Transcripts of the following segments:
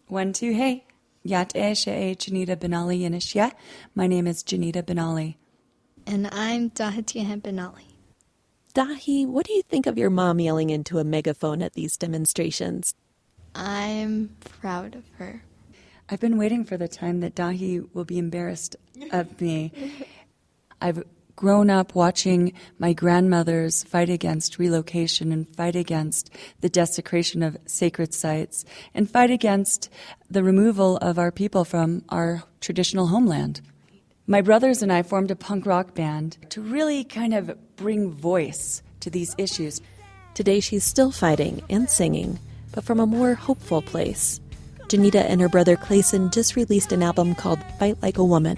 1, 2, hey. Yat She'e Jeneda Benally Inishya. My name is Jeneda Benally. And I'm Jeneda Benally. Dahi, what do you think of your mom yelling into a megaphone at these demonstrations? I'm proud of her. I've been waiting for the time that Dahi will be embarrassed of me. I've grown up watching my grandmothers fight against relocation and fight against the desecration of sacred sites and fight against the removal of our people from our traditional homeland. My brothers and I formed a punk rock band to really kind of bring voice to these issues. Today she's still fighting and singing, but from a more hopeful place. Jeneda and her brother Clayson just released an album called Fight Like a Woman.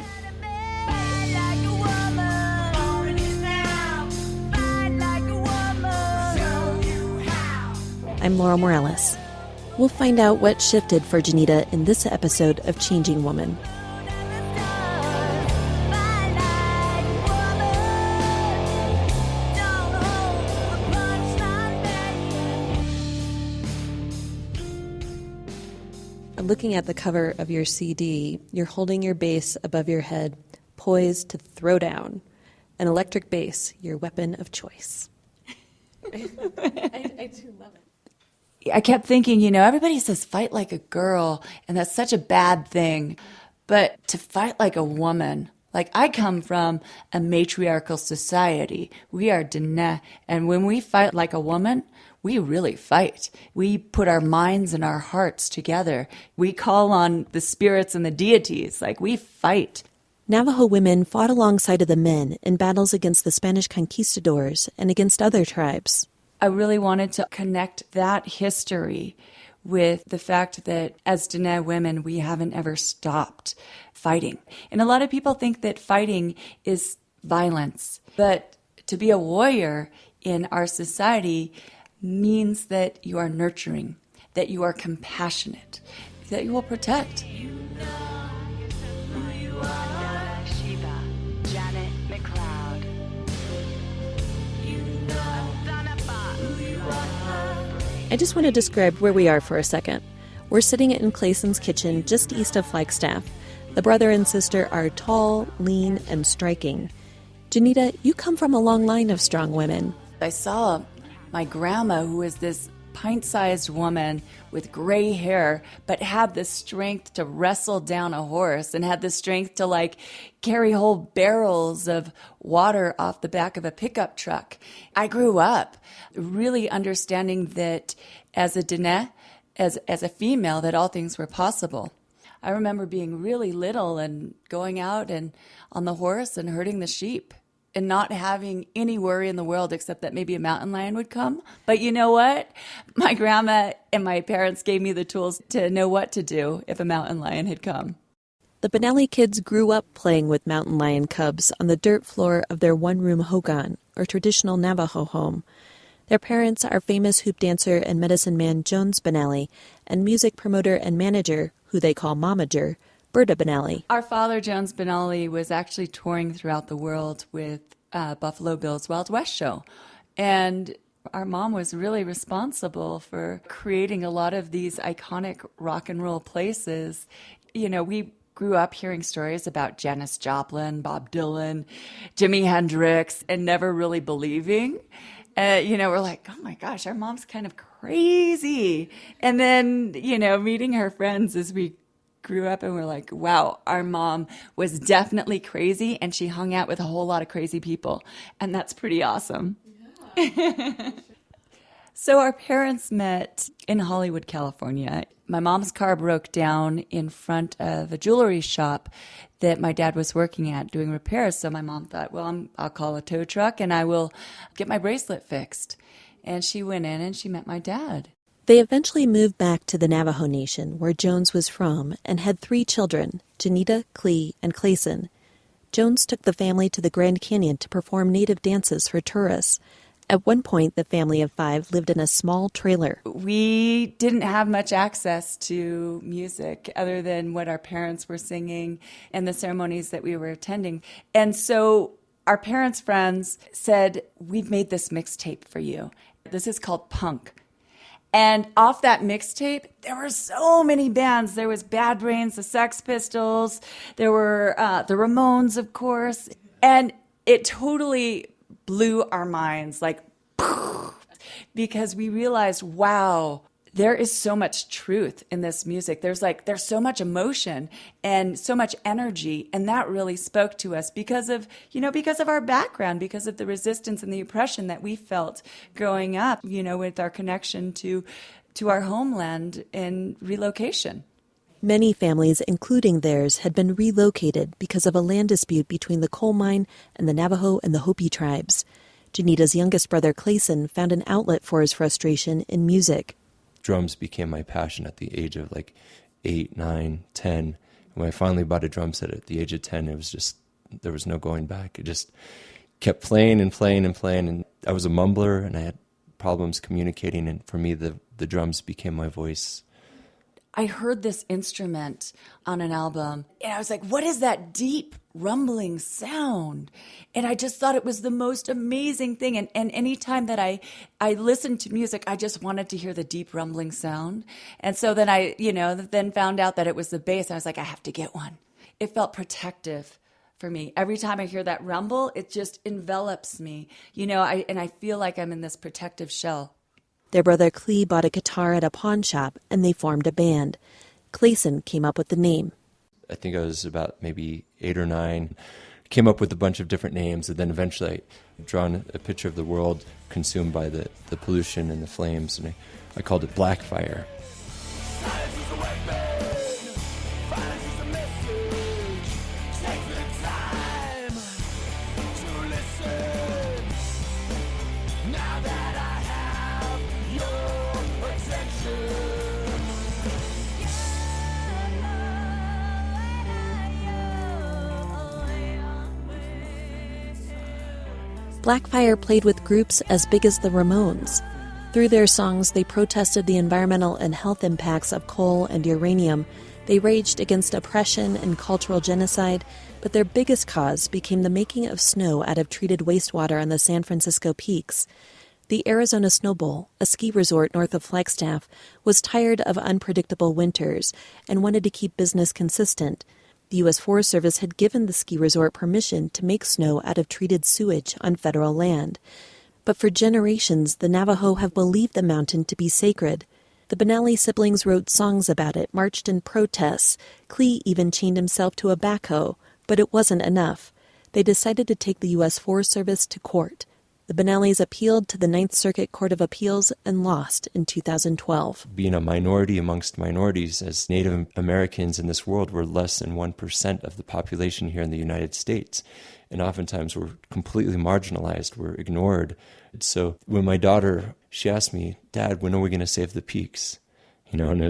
I'm Laurel Morales. We'll find out what shifted for Jeneda in this episode of Changing Woman. Looking at the cover of your CD, you're holding your bass above your head, poised to throw down. An electric bass, your weapon of choice. I do love it. I kept thinking, everybody says fight like a girl, and that's such a bad thing. But to fight like a woman, like I come from a matriarchal society. We are Dene, and when we fight like a woman, we really fight. We put our minds and our hearts together. We call on the spirits and the deities. Like, we fight. Navajo women fought alongside of the men in battles against the Spanish conquistadors and against other tribes. I really wanted to connect that history with the fact that as Dene women, we haven't ever stopped fighting. And a lot of people think that fighting is violence. But to be a warrior in our society means that you are nurturing, that you are compassionate, that you will protect. I just want to describe where we are for a second. We're sitting in Clayson's kitchen just east of Flagstaff. The brother and sister are tall, lean, and striking. Jeneda, you come from a long line of strong women. I saw my grandma, who was this pint-sized woman with gray hair, but had the strength to wrestle down a horse and had the strength to carry whole barrels of water off the back of a pickup truck. I grew up really understanding that as a Dene, as a female, that all things were possible. I remember being really little and going out and on the horse and herding the sheep, and not having any worry in the world except that maybe a mountain lion would come. But you know what? My grandma and my parents gave me the tools to know what to do if a mountain lion had come. The Benally kids grew up playing with mountain lion cubs on the dirt floor of their one-room hogan, or traditional Navajo home. Their parents are famous hoop dancer and medicine man Jones Benally and music promoter and manager, who they call Momager, Berta Benally. Our father, Jones Benally, was actually touring throughout the world with Buffalo Bill's Wild West show. And our mom was really responsible for creating a lot of these iconic rock and roll places. We grew up hearing stories about Janis Joplin, Bob Dylan, Jimi Hendrix, and never really believing. We're like, oh my gosh, our mom's kind of crazy. And then, meeting her friends as we grew up, and we're like, wow, our mom was definitely crazy, and she hung out with a whole lot of crazy people. And that's pretty awesome. Yeah. So our parents met in Hollywood, California. My mom's car broke down in front of a jewelry shop that my dad was working at doing repairs. So my mom thought, well, I'll call a tow truck and I will get my bracelet fixed. And she went in and she met my dad. They eventually moved back to the Navajo Nation, where Jones was from, and had 3 children, Jeneda, Clee, and Clayson. Jones took the family to the Grand Canyon to perform native dances for tourists. At one point, the family of 5 lived in a small trailer. We didn't have much access to music other than what our parents were singing and the ceremonies that we were attending. And so our parents' friends said, we've made this mixtape for you. This is called Punk. And off that mixtape, there were so many bands. There was Bad Brains, the Sex Pistols, there were the Ramones, of course. And it totally blew our minds, like, because we realized, wow, there is so much truth in this music. There's so much emotion and so much energy. And that really spoke to us because of our background, because of the resistance and the oppression that we felt growing up, with our connection to our homeland and relocation. Many families, including theirs, had been relocated because of a land dispute between the coal mine and the Navajo and the Hopi tribes. Janeda's youngest brother, Clayson, found an outlet for his frustration in music. Drums became my passion at the age of 8, 9, 10. When I finally bought a drum set at the age of 10, it was just, there was no going back. It just kept playing and playing and playing. And I was a mumbler and I had problems communicating. And for me, the drums became my voice. I heard this instrument on an album and I was like, what is that deep rumbling sound? And I just thought it was the most amazing thing. And anytime that I listened to music, I just wanted to hear the deep rumbling sound. And so then I, then found out that it was the bass. I was like, I have to get one. It felt protective for me. Every time I hear that rumble, it just envelops me, and I feel like I'm in this protective shell. Their brother Clee bought a guitar at a pawn shop, and they formed a band. Clayson came up with the name. I think I was about maybe 8 or 9. Came up with a bunch of different names, and then eventually I drawn a picture of the world consumed by the pollution and the flames, and I called it Blackfire. Blackfire played with groups as big as the Ramones. Through their songs, they protested the environmental and health impacts of coal and uranium. They raged against oppression and cultural genocide, but their biggest cause became the making of snow out of treated wastewater on the San Francisco peaks. The Arizona Snow Bowl, a ski resort north of Flagstaff, was tired of unpredictable winters and wanted to keep business consistent. The U.S. Forest Service had given the ski resort permission to make snow out of treated sewage on federal land. But for generations, the Navajo have believed the mountain to be sacred. The Benally siblings wrote songs about it, marched in protests. Clee even chained himself to a backhoe, but it wasn't enough. They decided to take the U.S. Forest Service to court. The Benallys appealed to the Ninth Circuit Court of Appeals and lost in 2012. Being a minority amongst minorities, as Native Americans in this world, we're less than 1% of the population here in the United States. And oftentimes we're completely marginalized, we're ignored. So when my daughter, she asked me, Dad, when are we going to save the peaks? And it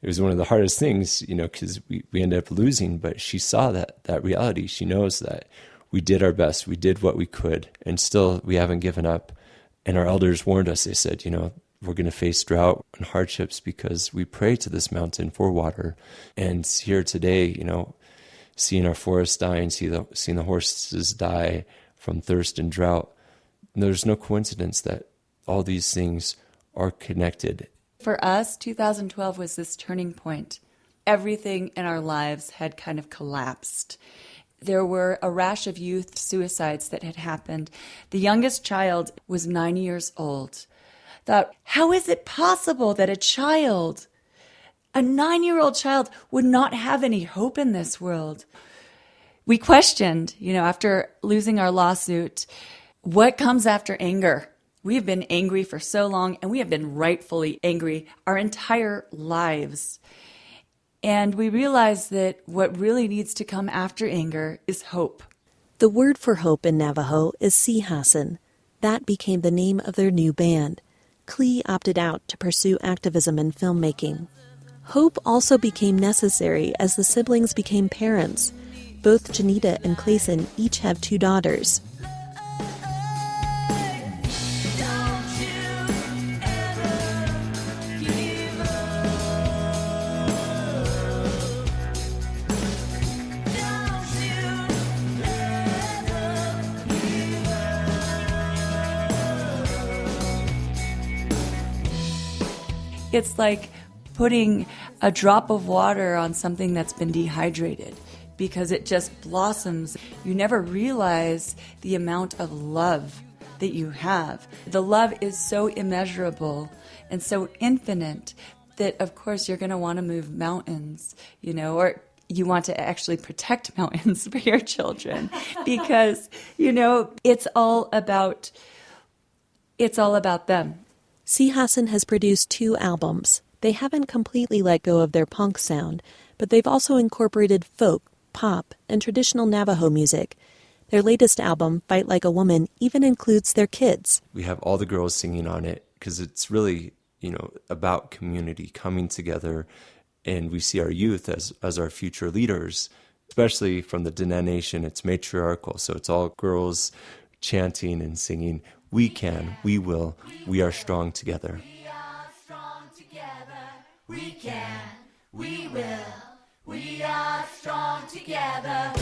was one of the hardest things, because we ended up losing, but she saw that reality. She knows that we did our best. We did what we could, and still we haven't given up. And our elders warned us. They said, we're going to face drought and hardships because we pray to this mountain for water. And here today, seeing our forests die and seeing the horses die from thirst and drought, there's no coincidence that all these things are connected. For us, 2012 was this turning point. Everything in our lives had kind of collapsed. There were a rash of youth suicides that had happened. The youngest child was 9 years old. Thought, how is it possible that a 9-year-old child, would not have any hope in this world? We questioned, after losing our lawsuit, what comes after anger? We have been angry for so long, and we have been rightfully angry our entire lives. And we realized that what really needs to come after anger is hope. The word for hope in Navajo is Sihasin. That became the name of their new band. Clee opted out to pursue activism and filmmaking. Hope also became necessary as the siblings became parents. Both Jeneda and Clayson each have 2 daughters. It's like putting a drop of water on something that's been dehydrated because it just blossoms. You never realize the amount of love that you have. The love is so immeasurable and so infinite that, of course, you're going to want to move mountains, or you want to actually protect mountains for your children because, it's all about them. C. Hassan has produced 2 albums. They haven't completely let go of their punk sound, but they've also incorporated folk, pop, and traditional Navajo music. Their latest album, Fight Like a Woman, even includes their kids. We have all the girls singing on it because it's really, about community coming together, and we see our youth as our future leaders, especially from the Dene Nation. It's matriarchal, so it's all girls chanting and singing, "We can, we will, we are strong together." We are strong together. We can, we will, we are strong together.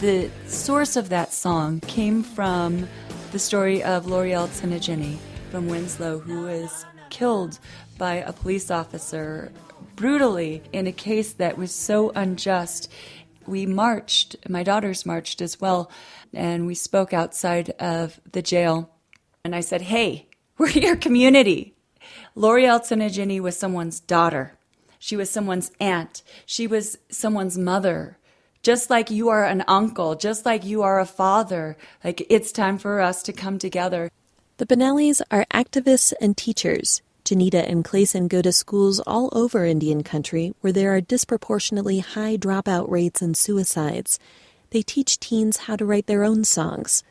The source of that song came from the story of L'Oreal Tsinigini from Winslow, who was killed by a police officer brutally in a case that was so unjust. We marched, my daughters marched as well, and we spoke outside of the jail. And I said, hey, we're your community. L'Oreal Tsinigini was someone's daughter. She was someone's aunt. She was someone's mother. Just like you are an uncle, just like you are a father. Like, it's time for us to come together. The Benallys are activists and teachers. Jeneda and Clayson go to schools all over Indian country where there are disproportionately high dropout rates and suicides. They teach teens how to write their own songs.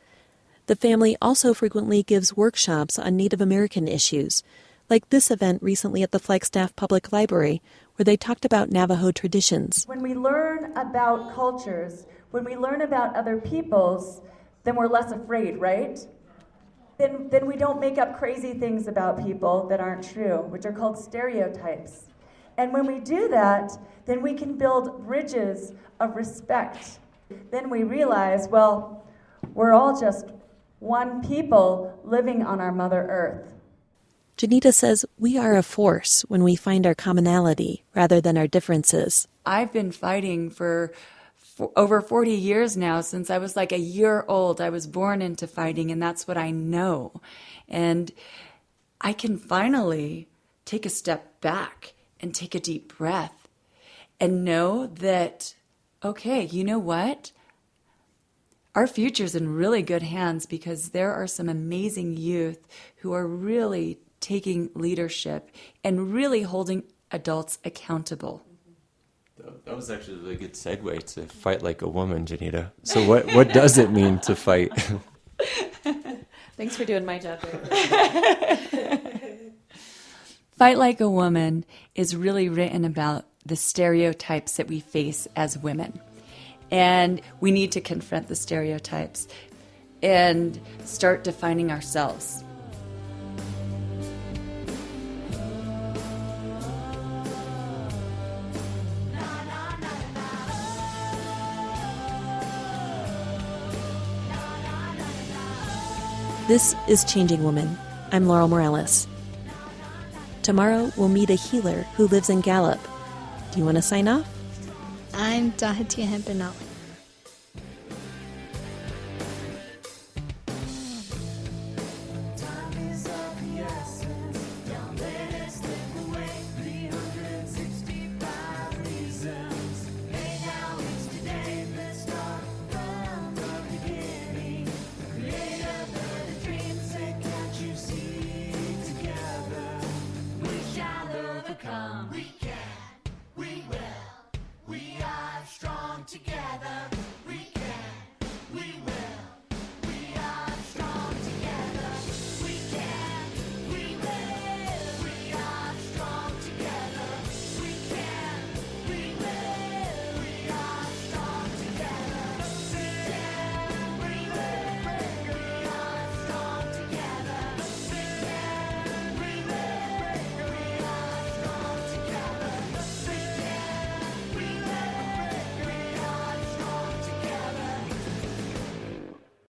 The family also frequently gives workshops on Native American issues, like this event recently at the Flagstaff Public Library, where they talked about Navajo traditions. When we learn about cultures, when we learn about other peoples, then we're less afraid, right? Then we don't make up crazy things about people that aren't true, which are called stereotypes. And when we do that, then we can build bridges of respect. Then we realize, well, we're all just one people living on our Mother Earth. Jeneda says we are a force when we find our commonality rather than our differences. I've been fighting for over 40 years now, since I was like a year old. I was born into fighting, and that's what I know. And I can finally take a step back and take a deep breath and know that, okay, you know what? Our future's in really good hands because there are some amazing youth who are really taking leadership and really holding adults accountable. That was actually a really good segue to fight like a woman, Jeneda. So what does it mean to fight? Thanks for doing my job. Fight Like a Woman is really written about the stereotypes that we face as women. And we need to confront the stereotypes and start defining ourselves. This is Changing Woman. I'm Laurel Morales. Tomorrow we'll meet a healer who lives in Gallup. Do you want to sign off? I'm Dahatia Benally.